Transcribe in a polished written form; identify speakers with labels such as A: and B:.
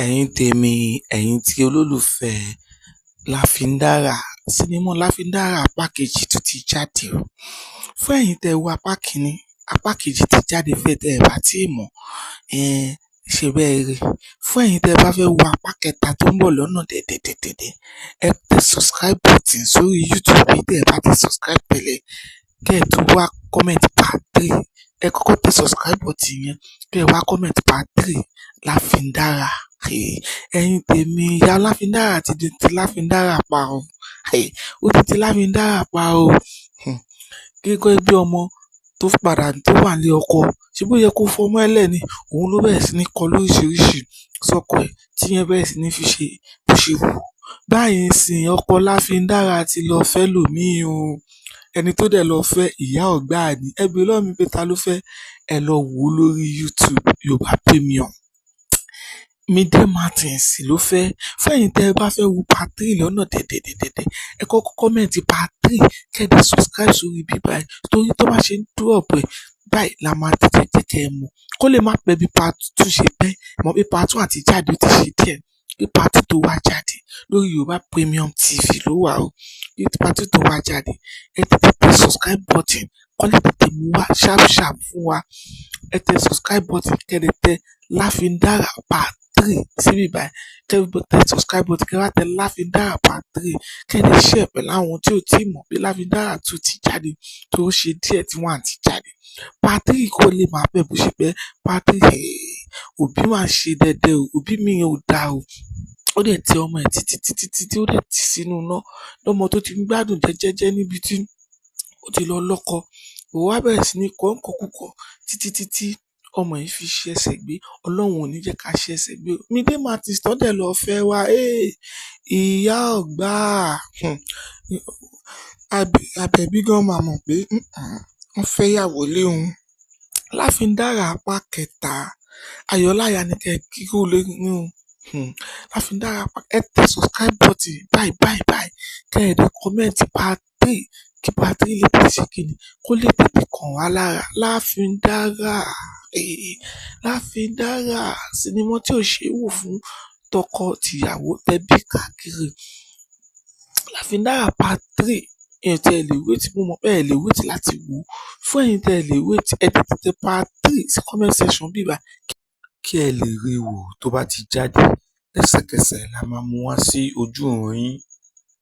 A: Ẹ̀yin tèmi, ẹ̀yin tí olólùfẹ́ Láfíndárà, sinimá Láfíndárà apá kejì tún ti jáde o. Fún ẹ̀yin tẹ́ wo apá kìíní, apá kejì ti jáde fẹ́ tẹ́ ẹ bá tí ì mọ̀, ṣe bẹ́ẹ̀ rí. Fún ẹ̀yin tẹ́ bá fẹ́ wo apá kẹta tó ń bọ̀ lọ́nà dẹ̀dẹ̀dẹ̀dẹ̀, ẹ tẹ subscribe button sórí YouTube bí tẹ́ ẹ bá ti subscribe tẹ́lẹ̀. Kẹ́ ẹ tún wá comment part 3. Ẹ kọ́kọ́ tẹ subscribe button yẹn, kẹ́ ẹ wá comment part 3 Láfíndárà. Ẹ̀yin tèmi, ìyá Láfíndárà ti di ti Láfíndárà pa o. Ó ti ti Láfíndárà pa o. Gẹ́gẹ́ bí ọmọ tó padà tó wà ní ọkọ, ṣé bó yẹ kó fọmọ ẹlẹ́ni, òun ló bẹ̀rẹ̀ sí ní kọ lóríṣiríṣi sọ́kọ ẹ̀ tí yẹn bẹ̀rẹ̀ sí ní fi ṣe bó ṣe wù. Báyìí sìn ọkọ Láfíndárà ti lọ fẹ́ lòmíì o. Ẹni tó dẹ̀ lọ fẹ́ ìyá ọ̀gbá ni. Ẹ bèèrè lọ́wọ́ mi pé ta ló fẹ́? Ẹ lọ wò ó lórí YouTube Yorùbá Premium. Mide Martins ló fẹ́. Fún ẹ̀yin tẹ́ ẹ bá fẹ́ wo part 3 lọ́nà dẹ̀dẹ̀dẹ̀dẹ̀, ẹ kọ́kọ́ comment part 3 kẹ́ ẹ dẹ̀ subscribe sórí bíbá ẹ̀. Torí tó bá ṣe ń drop ẹ̀ báyìí la máa tètè jẹ́ kẹ́ ẹ mọ̀. Kó lè má pẹ́ bí part 2 ṣe pẹ́. Mọ̀ pé part 2 àti jáde ó ti ṣe díẹ̀. Bí part 2 tó wá jáde lórí Yorùbá Premium TV ló wà o. Bí part 2 tó wá jáde, ẹ tètè tẹ subscribe button kó lè tètè mú wá sharp fún wa. Ẹ tẹ subscribe button kẹ́ ẹ dẹ̀ tẹ Láfíndárà part 3 síbí báyìí. Kẹ́ ẹ tẹ subscribe button kẹ́ ẹ wá tẹ Láfíndárà part 3 kẹ́ ẹ dẹ̀ share pẹ̀lú àwọn tí ò tí ì mọ̀ pé Láfíndárà 2 ti jáde tó ṣe díẹ̀ tí wọ́n àti jáde. Part 3 kò lè máa pẹ́ bó ṣe pẹ́. Part 3 òbí máa ṣe dẹ́dẹ́ o. Òbí mi ò dá o. Ó dẹ̀ ti ọmọ ẹ̀ títí tí ó dẹ̀ ti sínú iná. Lọ́mọ tó ti ń gbádùn jẹ́jẹ́ níbi tí ó ti lọ lọ́kọ. Òun wá bẹ̀rẹ̀ sí ní kọ́ńkọ́kùkọ títí ọmọ yìí fi ṣe ẹsẹ̀ gbé. Ọlọ́run ò ní jẹ́ ká ṣe ẹsẹ̀ gbé. Mide Martins tó dẹ̀ lọ fẹ́ wa. Ìyá ọ̀gbá. Àbẹ̀bí gan máa mọ̀ pé wọ́n fẹ́ yàwó lé òun. Láfíndárà apá kẹta. Ayọ̀láyà ni kẹ́ kíkó lé ní o. Láfíndárà ẹ tẹ subscribe button báyìí. Kẹ́ ẹ dẹ̀ comment part 3 kí part 3 lè tẹ̀sí kíni kó lè tètè kàn wá lára. Láfíndárà. Láfíndárà sinimá tí ò ṣe é wò fún tọkọ tìyàwó tẹbí káàkiri. Láfíndárà part 3 ẹ̀yin tí ẹ lè wait, mo mọ̀ pé ẹ lè wait láti wò. Fún ẹ̀yin tí ẹ lè wait, ẹ tètè tẹ part 3 sí comment section bíbá kí ẹ lè rí wò tó bá ti jáde. Lẹ́sẹ̀kẹsẹ̀ la máa mú wá sí ojú ìwòran yín.